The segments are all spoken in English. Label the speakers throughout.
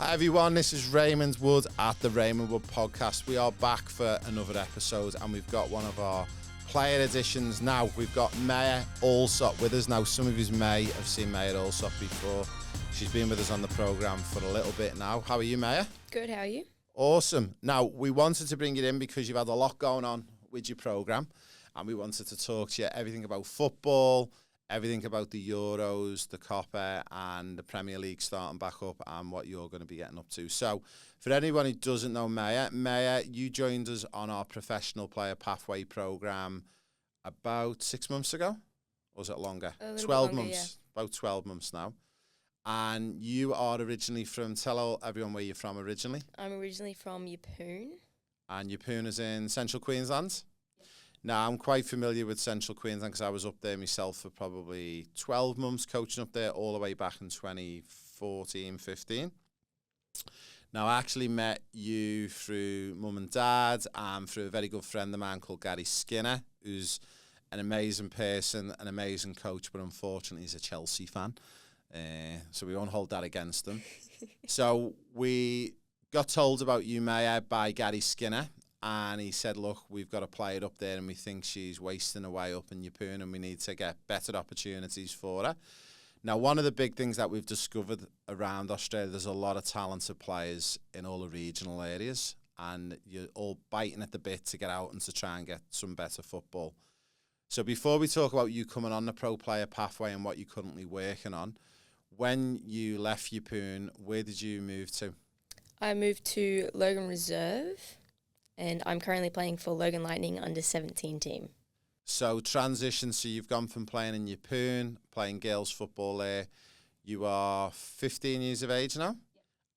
Speaker 1: everyone, this is Raymond Wood at the Raymond Wood podcast. We are back for another episode and we've got one of our player editions now. We've got Maya Allsop with us now. Some of you may have seen Maya Allsop before. She's been with us on the programme for a little bit now. How are you, Maya?
Speaker 2: Good, how are you?
Speaker 1: Awesome. Now, we wanted to bring you in because you've had a lot going on with your programme and we wanted to talk to you everything about football, everything about the Euros, the Copa and the Premier League starting back up and what you're going to be getting up to. So for anyone who doesn't know Maya, you joined us on our professional player pathway programme about 6 months ago? Or was it longer? 12 months. Yeah. About 12 months now. And you are originally from, tell everyone where you're from originally.
Speaker 2: I'm originally from Yeppoon.
Speaker 1: And Yeppoon is in central Queensland? Now, I'm quite familiar with central Queensland because I was up there myself for probably 12 months coaching up there all the way back in 2014-15. Now, I actually met you through mum and dad and through a very good friend of mine called Gary Skinner, who's an amazing person, an amazing coach, but unfortunately he's a Chelsea fan. So we won't hold that against him. So we got told about you, Maya, by Gary Skinner. And he said, look, we've got a player up there and we think she's wasting away up in Yeppoon and we need to get better opportunities for her. Now, one of the big things that we've discovered around Australia, there's a lot of talented players in all the regional areas and you're all biting at the bit to get out and to try and get some better football. So before we talk about you coming on the pro player pathway and what you're currently working on, when you left Yeppoon, where did you move to?
Speaker 2: I moved to Logan Reserve. And I'm currently playing for Logan Lightning under 17 team.
Speaker 1: So transition, so you've gone from playing in Yeppoon, playing girls football there. You are 15 years of age now,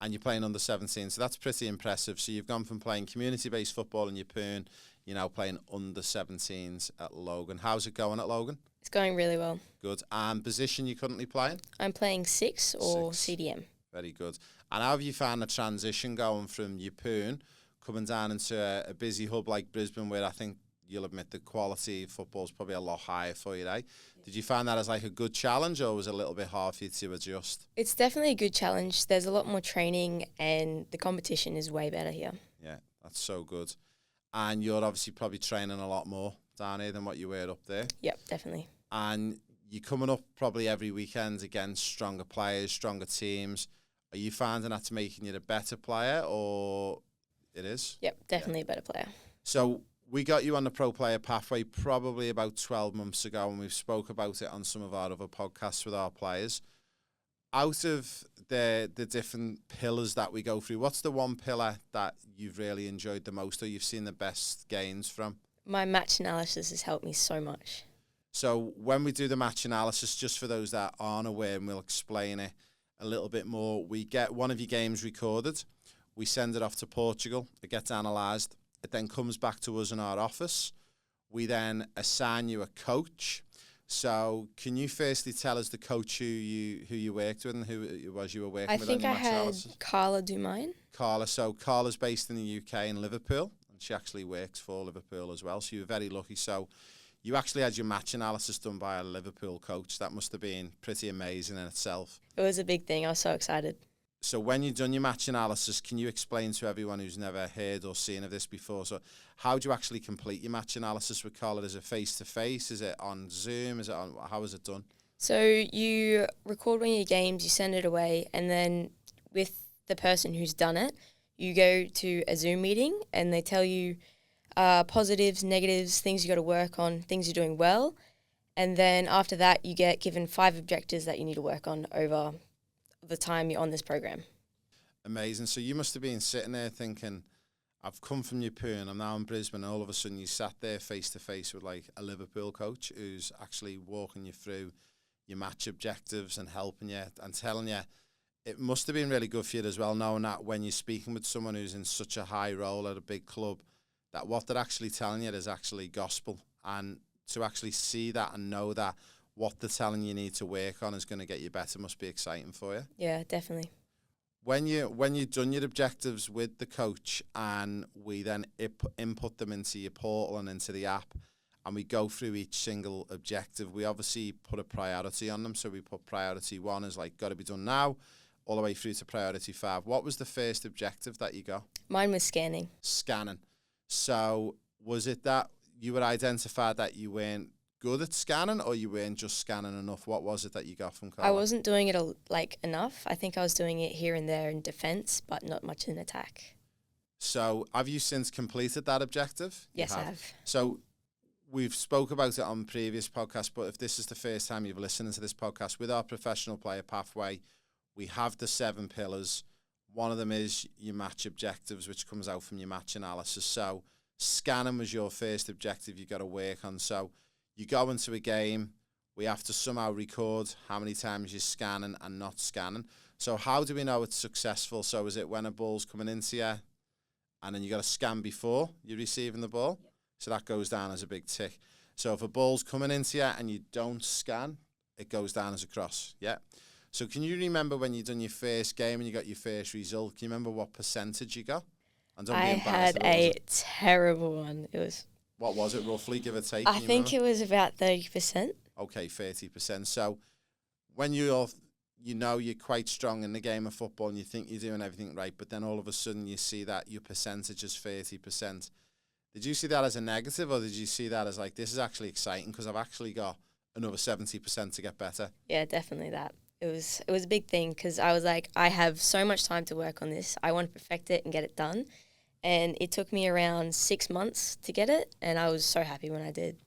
Speaker 1: and you're playing under 17. So that's pretty impressive. So you've gone from playing community-based football in Yeppoon, you're now playing under 17s at Logan. How's it going at Logan?
Speaker 2: It's going really well.
Speaker 1: Good. And position you're currently playing?
Speaker 2: I'm playing 6 or CDM.
Speaker 1: Very good. And how have you found the transition going from Yeppoon coming down into a busy hub like Brisbane, where I think you'll admit the quality of football is probably a lot higher for you, eh? Yeah. Did you find that as like a good challenge or was it a little bit hard for you to adjust?
Speaker 2: It's definitely a good challenge. There's a lot more training and the competition is way better here.
Speaker 1: Yeah, that's so good. And you're obviously probably training a lot more down here than what you were up there.
Speaker 2: Yep, definitely.
Speaker 1: And you're coming up probably every weekend against stronger players, stronger teams. Are you finding that's making you a better player or... It is?
Speaker 2: Yep, definitely a better player.
Speaker 1: So we got you on the pro player pathway probably about 12 months ago and we've spoke about it on some of our other podcasts with our players. Out of the different pillars that we go through, what's the one pillar that you've really enjoyed the most or you've seen the best gains from?
Speaker 2: My match analysis has helped me so much.
Speaker 1: So when we do the match analysis, just for those that aren't aware, and we'll explain it a little bit more, we get one of your games recorded. We send it off to Portugal. It gets analysed. It then comes back to us in our office. We then assign you a coach. So can you firstly tell us the coach who you worked with and who it was you were working with on your match analysis? I think
Speaker 2: I had Carla do mine.
Speaker 1: Carla. So Carla's based in the UK in Liverpool, and she actually works for Liverpool as well. So you were very lucky. So you actually had your match analysis done by a Liverpool coach. That must have been pretty amazing in itself.
Speaker 2: It was a big thing. I was so excited.
Speaker 1: So when you've done your match analysis, can you explain to everyone who's never heard or seen of this before? So how do you actually complete your match analysis with Carla? Is it face-to-face? Is it on Zoom? How is it done?
Speaker 2: So you record one of your games, you send it away, and then with the person who's done it, you go to a Zoom meeting and they tell you positives, negatives, things you got to work on, things you're doing well. And then after that, you get given 5 objectives that you need to work on over the time you're on this program.
Speaker 1: Amazing. So you must have been sitting there thinking, I've come from Yeppoon, I'm now in Brisbane, and all of a sudden you sat there face to face with like a Liverpool coach who's actually walking you through your match objectives and helping you and telling you. It must have been really good for you as well, knowing that when you're speaking with someone who's in such a high role at a big club, that what they're actually telling you is actually gospel. And to actually see that and know that what they're telling you need to work on is going to get you better must be exciting for you.
Speaker 2: Yeah, definitely.
Speaker 1: When you've done your objectives with the coach and we then input them into your portal and into the app and we go through each single objective, we obviously put a priority on them. So we put priority 1 as like got to be done now, all the way through to priority 5. What was the first objective that you got?
Speaker 2: Mine was scanning.
Speaker 1: Scanning. So was it that you were identified that you weren't good at scanning, or you weren't just scanning enough? What was it that you got from college?
Speaker 2: I wasn't doing it enough. I think I was doing it here and there in defence, but not much in attack.
Speaker 1: So have you since completed that objective?
Speaker 2: Yes, I have.
Speaker 1: So we've spoke about it on previous podcasts, but if this is the first time you've listened to this podcast, with our professional player pathway, we have the 7 pillars. One of them is your match objectives, which comes out from your match analysis. So scanning was your first objective you got to work on. So you go into a game, we have to somehow record how many times you're scanning and not scanning. So how do we know it's successful? So is it when a ball's coming into you and then you got to scan before you're receiving the ball? Yep. So that goes down as a big tick. So if a ball's coming into you and you don't scan, it goes down as a cross. Yeah. So can you remember when you done your first game and you got your first result? Can you remember what percentage you got? And don't be
Speaker 2: I
Speaker 1: embarrassed
Speaker 2: had a terrible one. It was.
Speaker 1: What was it roughly, give or take?
Speaker 2: I think it was about 30%.
Speaker 1: Okay, 30%. So when you're quite strong in the game of football and you think you're doing everything right, but then all of a sudden you see that your percentage is 30%. Did you see that as a negative, or did you see that as like, this is actually exciting because I've actually got another 70% to get better?
Speaker 2: Yeah, definitely that. It was a big thing because I was like, I have so much time to work on this. I want to perfect it and get it done. And it took me around 6 months to get it, and I was so happy when I did.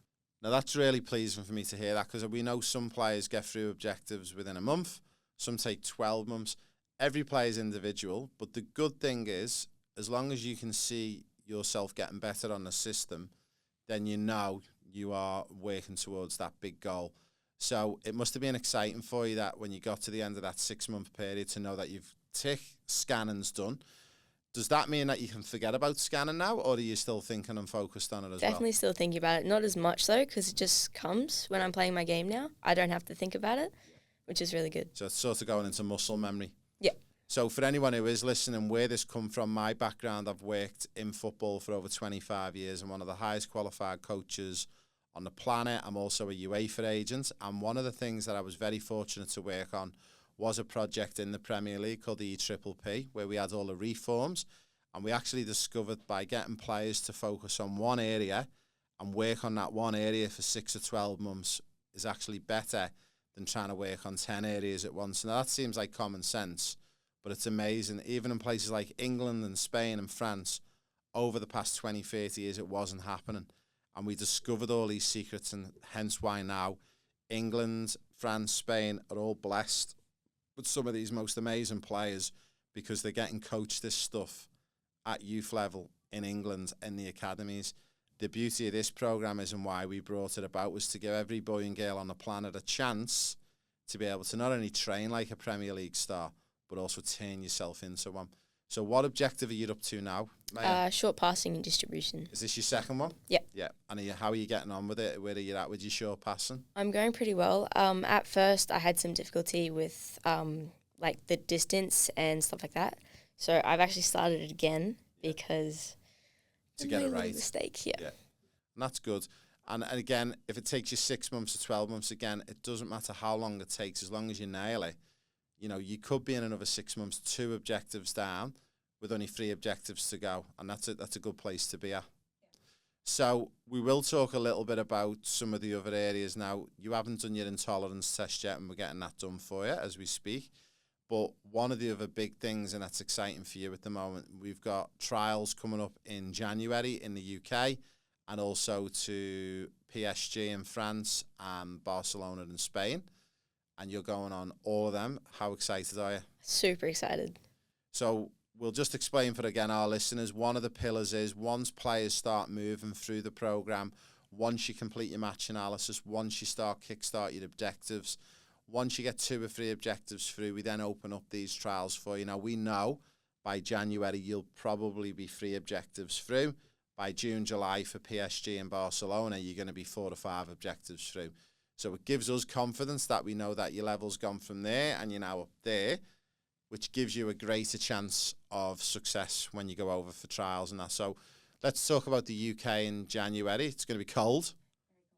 Speaker 1: Now, that's really pleasing for me to hear that, because we know some players get through objectives within a month. Some take 12 months. Every player is individual, but the good thing is, as long as you can see yourself getting better on the system, then you know you are working towards that big goal. So it must have been exciting for you that when you got to the end of that 6-month period to know that you've scanning's done. Does that mean that you can forget about scanning now, or are you still thinking and focused on it as well?
Speaker 2: Definitely still thinking about it. Not as much, though, because it just comes when I'm playing my game now. I don't have to think about it, which is really good.
Speaker 1: So it's sort of going into muscle memory.
Speaker 2: Yeah.
Speaker 1: So for anyone who is listening, where this come from, my background, I've worked in football for over 25 years. I'm one of the highest qualified coaches on the planet. I'm also a UEFA agent. And one of the things that I was very fortunate to work on was a project in the Premier League called the EPPP, where we had all the reforms, and we actually discovered by getting players to focus on one area and work on that one area for 6 or 12 months is actually better than trying to work on 10 areas at once. Now, that seems like common sense, but it's amazing. Even in places like England and Spain and France, over the past 20, 30 years, it wasn't happening. And we discovered all these secrets, and hence why now England, France, Spain are all blessed with some of these most amazing players, because they're getting coached this stuff at youth level in England in the academies. The beauty of this program is, and why we brought it about, was to give every boy and girl on the planet a chance to be able to not only train like a Premier League star, but also turn yourself into one. So what objective are you up to now, Maya?
Speaker 2: Short passing and distribution.
Speaker 1: Is this your second one?
Speaker 2: Yeah.
Speaker 1: Yeah. And how are you getting on with it? Where are you at with your short passing?
Speaker 2: I'm going pretty well. At first, I had some difficulty with like the distance and stuff like that. So I've actually started it again because
Speaker 1: to get it right.
Speaker 2: Mistake. Yeah.
Speaker 1: And that's good. And again, if it takes you 6 months or 12 months, again, it doesn't matter how long it takes, as long as you nail it. You know, you could be in another 6 months, 2 objectives down, with only 3 objectives to go, and that's a good place to be at. Yeah. So we will talk a little bit about some of the other areas now. You haven't done your intolerance test yet, and we're getting that done for you as we speak. But one of the other big things, and that's exciting for you at the moment, we've got trials coming up in January in the UK, and also to PSG in France and Barcelona in Spain. And you're going on all of them. How excited are you?
Speaker 2: Super excited.
Speaker 1: So we'll just explain for, again, our listeners, one of the pillars is once players start moving through the program, once you complete your match analysis, once you kickstart your objectives, once you get 2 or 3 objectives through, we then open up these trials for you. Now, we know by January you'll probably be 3 objectives through. By June, July for PSG and Barcelona, you're going to be 4 to 5 objectives through. So it gives us confidence that we know that your level's gone from there and you're now up there, which gives you a greater chance of success when you go over for trials and that. So let's talk about the UK in January. It's going to be cold.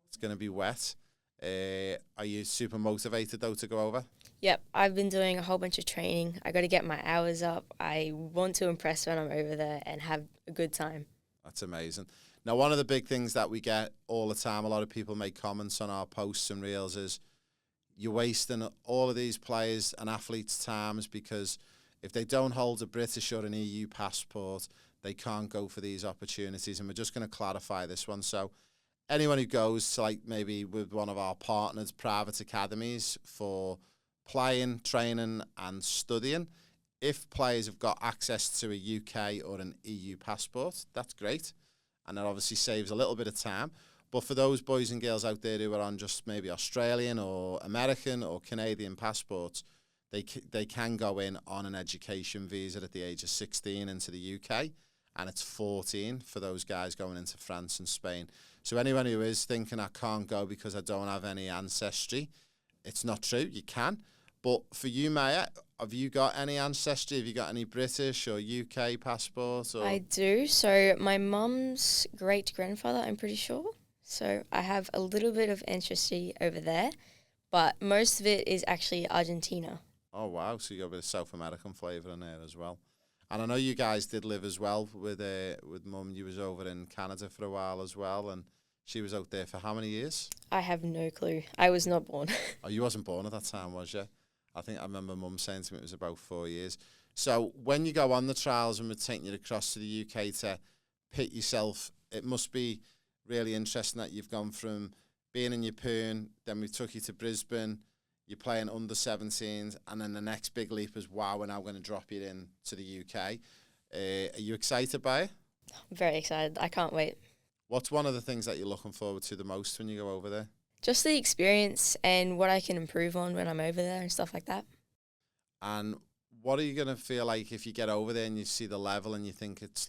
Speaker 1: It's going to be wet. Are you super motivated, though, to go over?
Speaker 2: Yep, I've been doing a whole bunch of training. I got to get my hours up. I want to impress when I'm over there and have a good time.
Speaker 1: That's amazing. Now, one of the big things that we get all the time, a lot of people make comments on our posts and reels, is you're wasting all of these players and athletes' times because if they don't hold a British or an EU passport, they can't go for these opportunities. And we're just going to clarify this one. So anyone who goes to, like, maybe with one of our partners' private academies for playing, training and studying, if players have got access to a UK or an EU passport, that's great. And that obviously saves a little bit of time. But for those boys and girls out there who are on just maybe Australian or American or Canadian passports, they can go in on an education visa at the age of 16 into the UK, and it's 14 for those guys going into France and Spain. So anyone who is thinking, I can't go because I don't have any ancestry, it's not true. You can. But for you, Maya, have you got any ancestry? Have you got any British or UK passports? Or?
Speaker 2: I do. So my mum's great-grandfather, I'm pretty sure. So I have a little bit of ancestry over there, but most of it is actually Argentina.
Speaker 1: Oh, wow. So you got a bit of South American flavour in there as well. And I know you guys did live as well with Mum. You was over in Canada for a while as well, and she was out there for how many years?
Speaker 2: I have no clue. I was not born.
Speaker 1: Oh, you wasn't born at that time, was you? I think I remember Mum saying to me it was about 4 years. So when you go on the trials and we're taking you across to the UK to pit yourself, it must be really interesting that you've gone from being in your poon, then we took you to Brisbane, you're playing under 17s, and then the next big leap is, wow, we're now going to drop you in to the UK. Are you excited by it?
Speaker 2: I'm very excited. I can't wait.
Speaker 1: What's one of the things that you're looking forward to the most when you go over there?
Speaker 2: Just the experience and what I can improve on when I'm over there and stuff like that.
Speaker 1: And what are you going to feel like if you get over there and you see the level and you think it's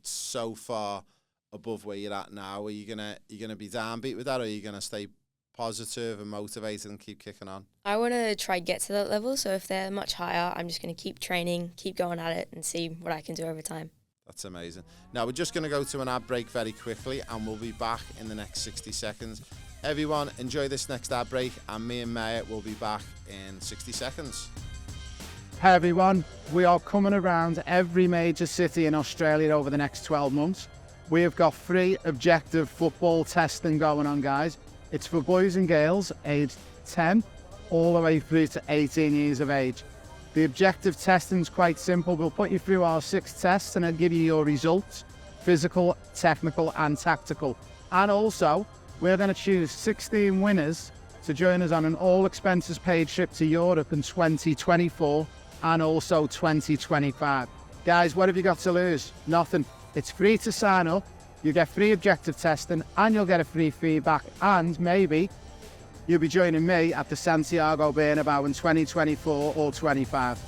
Speaker 1: so far above where you're at now? Are you gonna be downbeat with that, or are you gonna stay positive and motivated and keep kicking on?
Speaker 2: I want to try get to that level. So if they're much higher, I'm just going to keep training, keep going at it, and see what I can do over time.
Speaker 1: That's amazing. Now we're just going to go to an ad break very quickly, and we'll be back in the next 60 seconds. Everyone, enjoy this next ad break, and me and Maya will be back in 60 seconds.
Speaker 3: Hey everyone, we are coming around every major city in Australia over the next 12 months. We have got free objective football testing going on, guys. It's for boys and girls aged 10 all the way through to 18 years of age. The objective testing is quite simple. We'll put you through our 6 tests and it'll give you your results, physical, technical and tactical. And also, we're going to choose 16 winners to join us on an all expenses paid trip to Europe in 2024 and also 2025. Guys, what have you got to lose? Nothing. It's free to sign up, you get free objective testing, and you'll get a free feedback, and maybe you'll be joining me at the Santiago Bernabeu in 2024 or 25.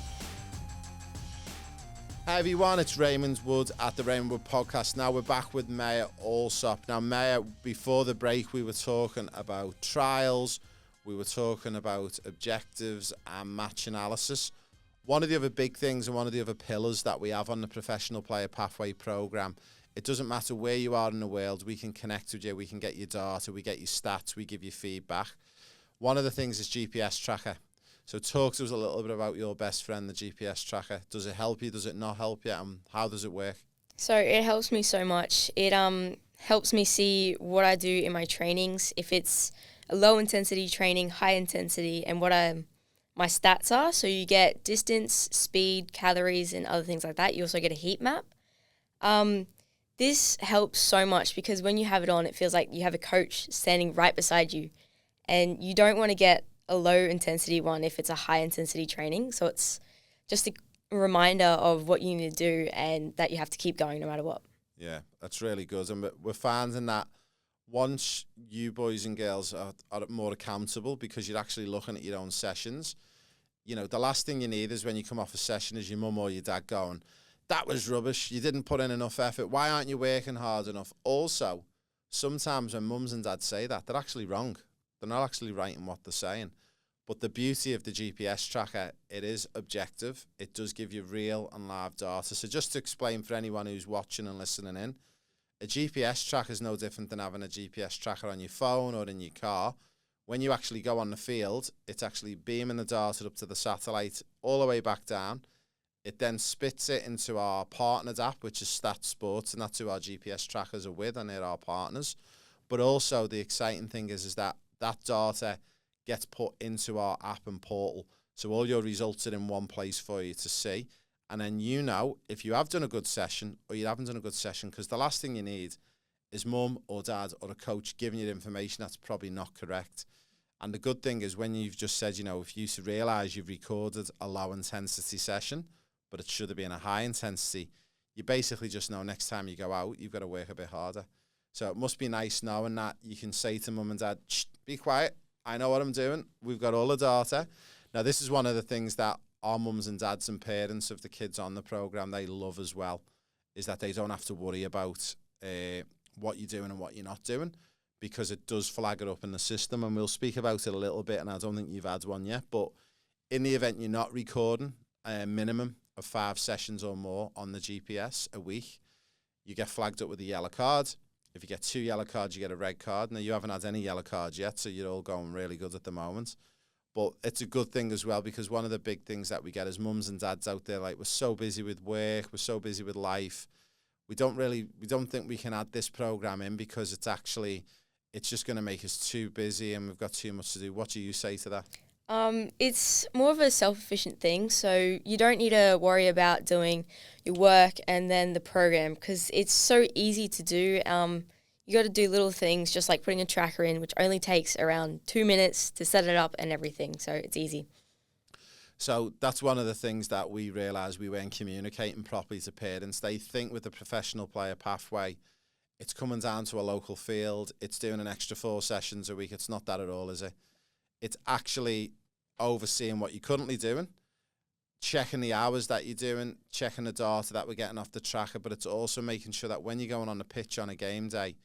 Speaker 1: Hi everyone, it's Raymond Wood at the Raymond Wood Podcast. Now we're back with Maya Allsop. Now Maya, before the break we were talking about trials, we were talking about objectives and match analysis. One of the other big things and one of the other pillars that we have on the Professional Player Pathway Programme, it doesn't matter where you are in the world, we can connect with you, we can get your data, we get your stats, we give you feedback. One of the things is GPS tracker. So talk to us a little bit about your best friend, the GPS tracker. Does it help you? Does it not help you? And how does it work?
Speaker 2: So it helps me so much. It helps me see what I do in my trainings, if it's a low intensity training, high intensity, and what my stats are. So you get distance, speed, calories, and other things like that. You also get a heat map. This helps so much because when you have it on, it feels like you have a coach standing right beside you, and you don't want to get a low intensity one if it's a high intensity training. So it's just a reminder of what you need to do and that you have to keep going no matter what.
Speaker 1: Yeah, that's really good. And we're finding that once you boys and girls are more accountable because you're actually looking at your own sessions, you know, the last thing you need is when you come off a session is your mum or your dad going, that was rubbish, you didn't put in enough effort, why aren't you working hard enough? Also, sometimes when mums and dads say that, they're actually wrong. They're not actually right in what they're saying. But the beauty of the GPS tracker, it is objective. It does give you real and live data. So just to explain for anyone who's watching and listening in, a GPS tracker is no different than having a GPS tracker on your phone or in your car. when you actually go on the field, it's actually beaming the data up to the satellite all the way back down. It then spits it into our partnered app, which is Stat Sports, and that's who our GPS trackers are with, and they're our partners. But also the exciting thing is that data gets put into our app and portal. So all your results are in one place for you to see. And then you know if you have done a good session or you haven't done a good session, because the last thing you need is mum or dad or a coach giving you information that's probably not correct. And the good thing is when you've just said, if you realise you've recorded a low intensity session, but it should have been a high intensity, you basically just know next time you go out, you've got to work a bit harder. So it must be nice knowing that you can say to mum and dad, shh, be quiet, I know what I'm doing, we've got all the data. Now, this is one of the things that our mums and dads and parents of the kids on the programme, they love as well, is that they don't have to worry about what you're doing and what you're not doing, because it does flag it up in the system, and we'll speak about it a little bit, and I don't think you've had one yet, but in the event you're not recording a minimum of 5 sessions or more on the GPS a week, you get flagged up with a yellow card. If you get 2 yellow cards, you get a red card. Now, you haven't had any yellow cards yet, so you're all going really good at the moment. But it's a good thing as well, because one of the big things that we get as mums and dads out there, like, we're so busy with work, we're so busy with life, we don't think we can add this program in because it's just going to make us too busy and we've got too much to do. What do you say to that?
Speaker 2: It's more of a self-efficient thing, so you don't need to worry about doing your work and then the program, because it's so easy to do. You got to do little things, just like putting a tracker in, which only takes around 2 minutes to set it up and everything, so it's easy.
Speaker 1: So that's one of the things that we realised we weren't communicating properly to parents. They think with the professional player pathway, it's coming down to a local field, it's doing an extra 4 sessions a week. It's not that at all, is it? It's actually overseeing what you're currently doing, checking the hours that you're doing, checking the data that we're getting off the tracker, but it's also making sure that when you're going on the pitch on a game day,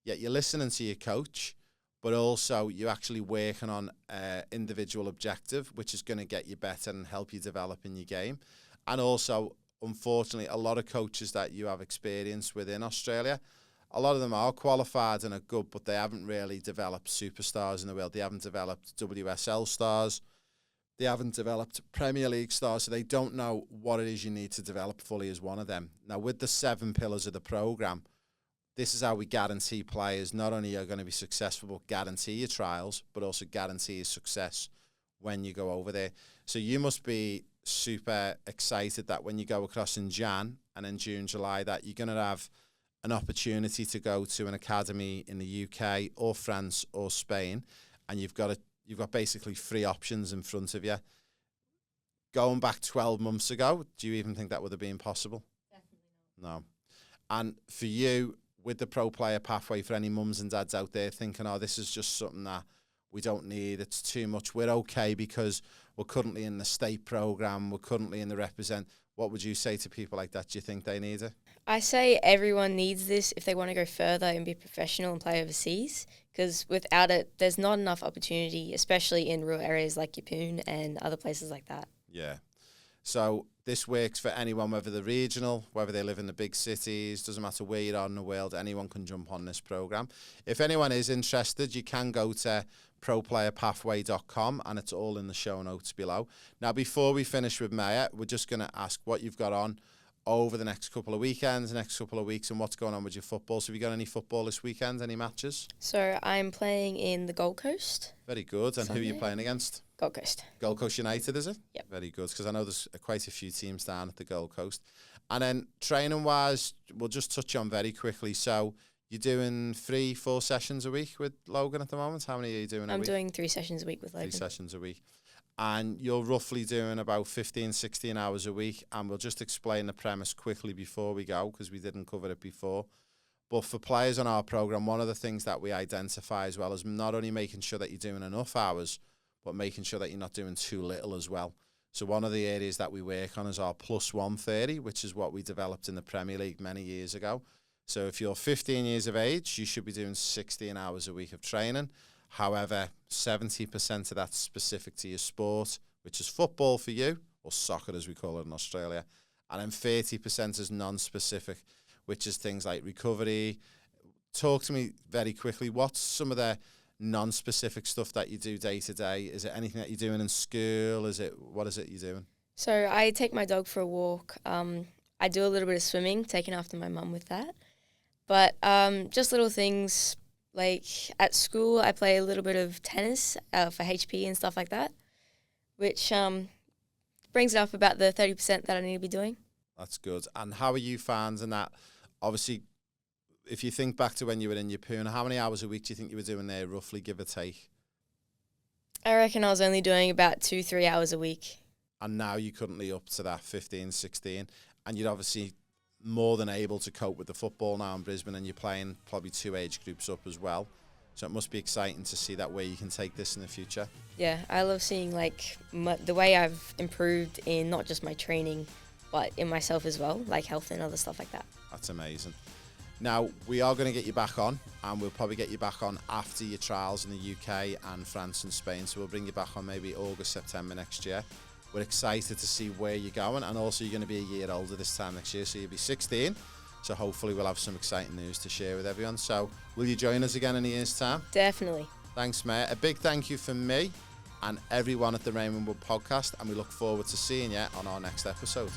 Speaker 1: you're listening to your coach, but also you're actually working on an individual objective, which is going to get you better and help you develop in your game. And also, unfortunately, a lot of coaches that you have experience with in Australia, a lot of them are qualified and are good, but they haven't really developed superstars in the world. They haven't developed WSL stars. They haven't developed Premier League stars, so they don't know what it is you need to develop fully as one of them. Now, with the 7 pillars of the programme, this is how we guarantee players not only are going to be successful, but guarantee your trials, but also guarantee your success when you go over there. So you must be super excited that when you go across in Jan and in June, July, that you're going to have an opportunity to go to an academy in the UK or France or Spain, and you've got basically 3 options in front of you. Going back 12 months ago, do you even think that would have been possible? Definitely not. No. And for you, with the pro player pathway, for any mums and dads out there thinking, this is just something that we don't need, it's too much, we're okay because we're currently in the state programme, we're currently in the represent, what would you say to people like that? Do you think they need it?
Speaker 2: I say everyone needs this if they want to go further and be professional and play overseas, because without it, there's not enough opportunity, especially in rural areas like Yeppoon and other places like that.
Speaker 1: Yeah. So this works for anyone, whether they're regional, whether they live in the big cities, doesn't matter where you are in the world, anyone can jump on this programme. If anyone is interested, you can go to proplayerpathway.com and it's all in the show notes below. Now, before we finish with Maya, we're just going to ask what you've got on over the next couple of weekends, next couple of weeks, and what's going on with your football. So have you got any football this weekend, any matches?
Speaker 2: So I'm playing in the Gold Coast.
Speaker 1: Very good. And
Speaker 2: Sunday.
Speaker 1: Who are you playing against?
Speaker 2: Gold Coast.
Speaker 1: Gold Coast United, is it?
Speaker 2: Yep.
Speaker 1: Very good, because I know there's quite a few teams down at the Gold Coast. And then training-wise, we'll just touch on very quickly. So you're doing 3-4 sessions a week with Logan at the moment? How many are you doing a week?
Speaker 2: I'm doing 3 sessions a week with Logan.
Speaker 1: 3 sessions a week. And you're roughly doing about 15, 16 hours a week. And we'll just explain the premise quickly before we go, because we didn't cover it before. But for players on our programme, one of the things that we identify as well is not only making sure that you're doing enough hours, but making sure that you're not doing too little as well. So one of the areas that we work on is our plus 130, which is what we developed in the Premier League many years ago. So if you're 15 years of age, you should be doing 16 hours a week of training. However, 70% of that's specific to your sport, which is football for you, or soccer as we call it in Australia. And then 30% is non-specific, which is things like recovery. Talk to me very quickly. What's some of the non-specific stuff that you do day to day? Is it anything that you're doing in school? What is it you're doing?
Speaker 2: So I take my dog for a walk. I do a little bit of swimming, taking after my mum with that. But just little things, like at school I play a little bit of tennis for HP and stuff like that, which brings it up about the 30% that I need to be doing.
Speaker 1: That's good. And how are you finding that? Obviously, if you think back to when you were in your Pune, how many hours a week do you think you were doing there, roughly, give or take?
Speaker 2: I reckon I was only doing about 2-3 hours a week.
Speaker 1: And now you're currently up to that 15, 16, and you're obviously more than able to cope with the football now in Brisbane, and you're playing probably 2 age groups up as well. So it must be exciting to see that way you can take this in the future.
Speaker 2: Yeah, I love seeing the way I've improved in not just my training, but in myself as well, like health and other stuff like that.
Speaker 1: That's amazing. Now, we are going to get you back on, and we'll probably get you back on after your trials in the UK and France and Spain. So we'll bring you back on maybe August, September next year. We're excited to see where you're going, and also you're going to be a year older this time next year, so you'll be 16. So hopefully we'll have some exciting news to share with everyone. So will you join us again in a year's time?
Speaker 2: Definitely.
Speaker 1: Thanks, mate. A big thank you from me and everyone at the Raymond Wood podcast, and we look forward to seeing you on our next episode.